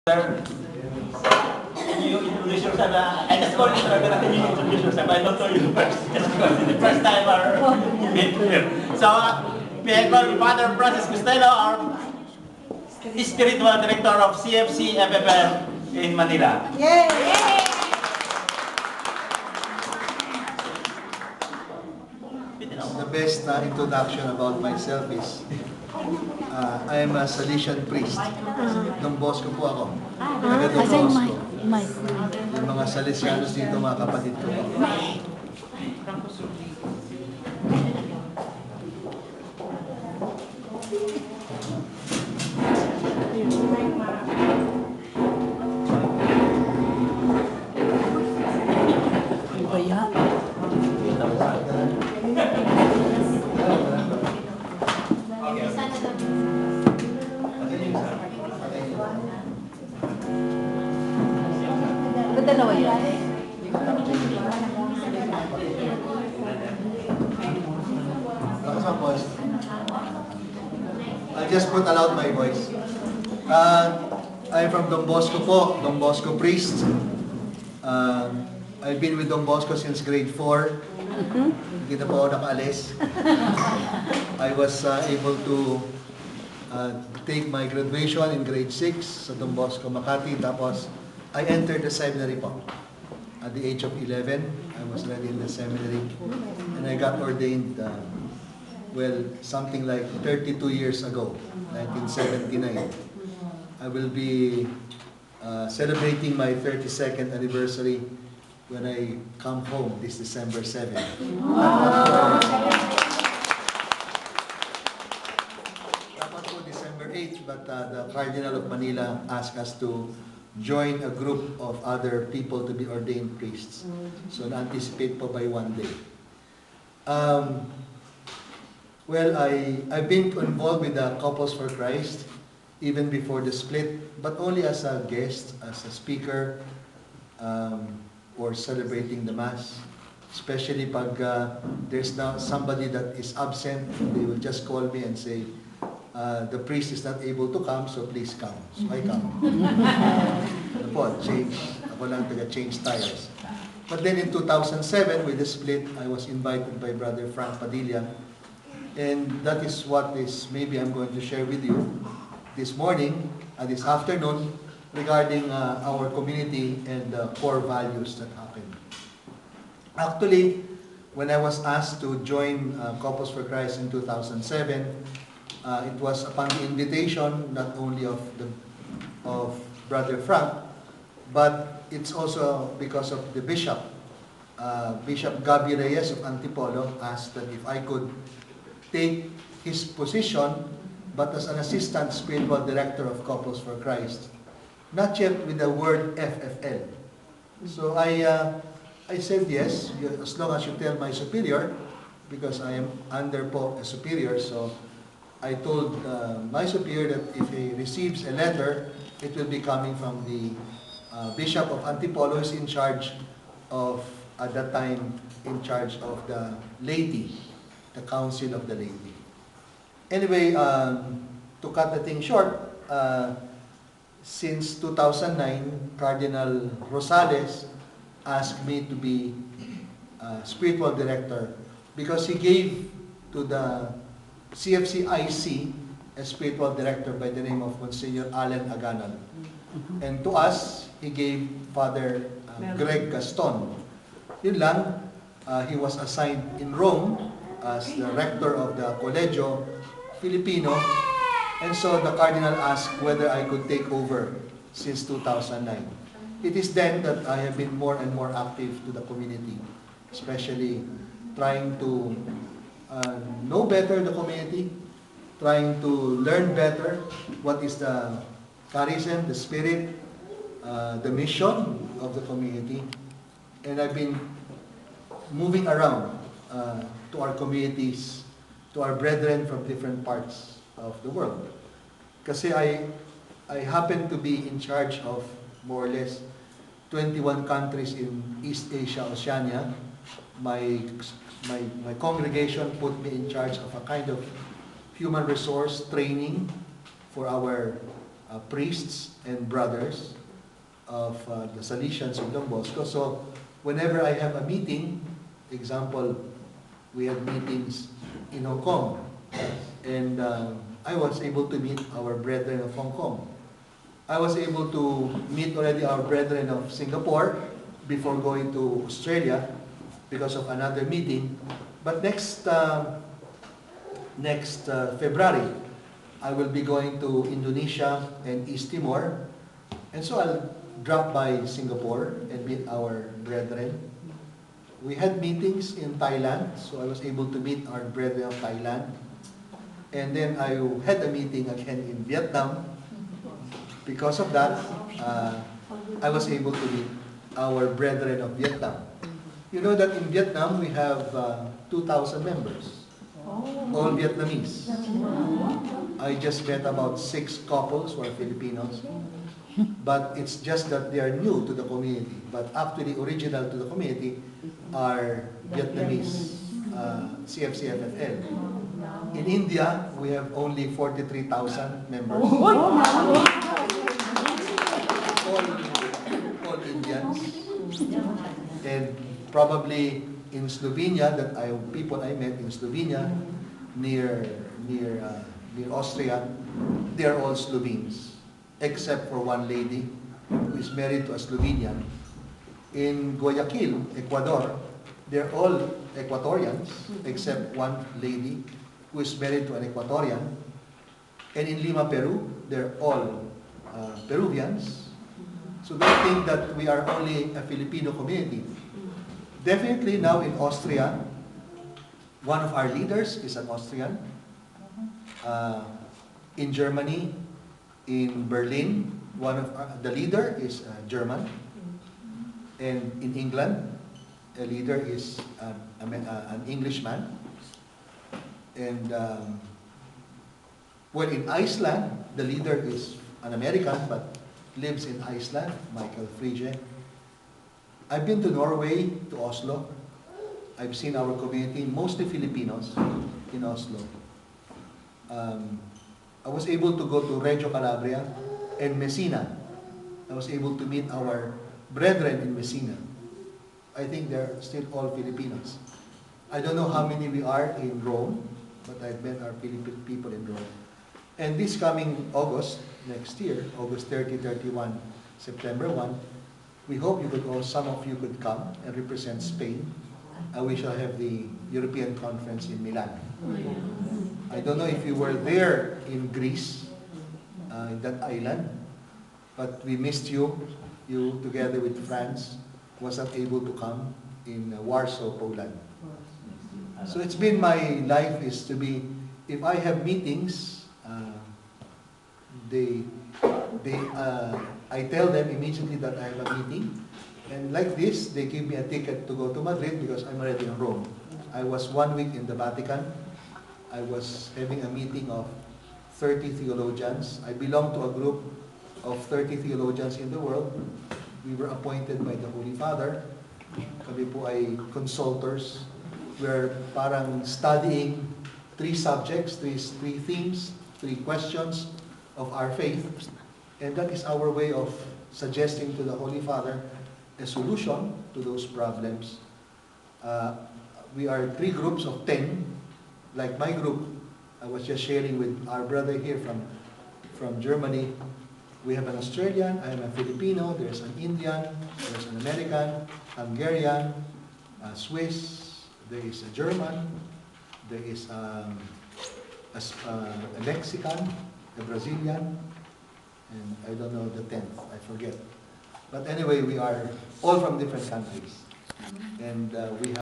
Sir, you introduce yourself. I just call you sir, but you introduce yourself. I don't know you first, just because it's the first time our meet here. So, may I call Father Francis GUSTILO, our spiritual director of Cfc-Ffl in Manila. Yay! The best introduction about myself is I am a Salesian priest. Don Bosco po ako. Taga Don Bosco. Yung mga Salesianos dito, mga kapatid ko. Dalawa yan. I'll just put aloud my voice. I'm from Don Bosco po, Don Bosco priest. I've been with Don Bosco since grade 4. Hindi na po ako nakaalis. I was able to take my graduation in grade 6 sa Don Bosco, Makati. Tapos, I entered the seminary po. At the age of 11, I was already in the seminary. And I got ordained, something like 32 years ago, 1979. I will be celebrating my 32nd anniversary when I come home this December 7. Dapat po December 8, but the Cardinal of Manila asked us to join a group of other people to be ordained priests. So na-anticipate po by one day. I've been involved with the Couples for Christ even before the split, but only as a guest, as a speaker, or celebrating the Mass. Especially pag there's now somebody that is absent, they will just call me and say, the priest is not able to come, so please come. So I come. Ano po, change. Ako lang taga-change tires. But then in 2007, with the split, I was invited by Brother Frank Padilla. And that is what maybe I'm going to share with you this morning and this afternoon regarding our community and the core values that happen. Actually, when I was asked to join Couples for Christ in 2007, it was upon the invitation not only of Brother Frank, but it's also because of the bishop. Bishop Gabi Reyes of Antipolo asked that if I could take his position, but as an assistant spiritual director of Couples for Christ, not yet with the word FFL. So I said yes, as long as you tell my superior, because I am under po a superior, so I told my superior that if he receives a letter, it will be coming from the Bishop of Antipolo, who is in charge of, at that time, in charge of the laity, the council of the laity. Anyway, to cut the thing short, since 2009, Cardinal Rosales asked me to be spiritual director because he gave to the CFC-IC a spiritual director by the name of Monsignor Allen Aganan. And to us, he gave Father Greg Gaston. Yun lang, he was assigned in Rome as the rector of the Colegio Filipino. And so the Cardinal asked whether I could take over since 2009. It is then that I have been more and more active to the community, especially trying to know better the community, trying to learn better what is the charism, the spirit, the mission of the community. And I've been moving around to our communities, to our brethren from different parts of the world. Kasi I happen to be in charge of more or less 21 countries in East Asia, Oceania. My congregation put me in charge of a kind of human resource training for our priests and brothers of the Salesians of Don Bosco. So whenever I have a meeting, example, we have meetings in Hong Kong, and I was able to meet our brethren of Hong Kong. I was able to meet already our brethren of Singapore before going to Australia because of another meeting. But next February, I will be going to Indonesia and East Timor. And so I'll drop by Singapore and meet our brethren. We had meetings in Thailand, so I was able to meet our brethren of Thailand. And then I had a meeting again in Vietnam. Because of that, I was able to meet our brethren of Vietnam. You know that in Vietnam we have 2,000 members, all Vietnamese. I just met about 6 couples who are Filipinos, but it's just that they are new to the community. But actually original to the community are Vietnamese, Cfc-Ffl. In India, we have only 43,000 members. All Indians. And probably in Slovenia, people I met in Slovenia, near Austria, they are all Slovenes, except for one lady who is married to a Slovenian. In Guayaquil, Ecuador, they're all Ecuadorians, except one lady who is married to an Ecuadorian. And in Lima, Peru, they're all Peruvians. So they think that we are only a Filipino community. Definitely now in Austria, one of our leaders is an Austrian. In Germany, in Berlin, the leader is German. And in England, a leader is an Englishman. And well, in Iceland, the leader is an American, but lives in Iceland, Michael Frige. I've been to Norway, to Oslo. I've seen our community, mostly Filipinos, in Oslo. I was able to go to Reggio Calabria and Messina. I was able to meet our brethren in Messina. I think they're still all Filipinos. I don't know how many we are in Rome, but I've met our Filipino people in Rome. And this coming August, next year, August 30, 31, September 1, we hope some of you could come and represent Spain. We shall have the European Conference in Milan. I don't know if you were there in Greece, in that island, but we missed you. You, together with France, wasn't able to come in Warsaw, Poland. So it's been my life is to be, if I have meetings, I tell them immediately that I have a meeting. And like this, they give me a ticket to go to Madrid because I'm already in Rome. I was 1 week in the Vatican. I was having a meeting of 30 theologians. I belong to a group of 30 theologians in the world. We were appointed by the Holy Father. Kami po ay consultors. We're parang studying 3 subjects, 3 themes, 3 questions of our faith. And that is our way of suggesting to the Holy Father a solution to those problems. We are 3 groups of 10. Like my group, I was just sharing with our brother here from Germany. We have an Australian, I am a Filipino, there's an Indian, there's an American, Hungarian, Swiss, there is a German, there is a Mexican, a Brazilian, and I don't know the 10th, I forget. But anyway, we are all from different countries. And we have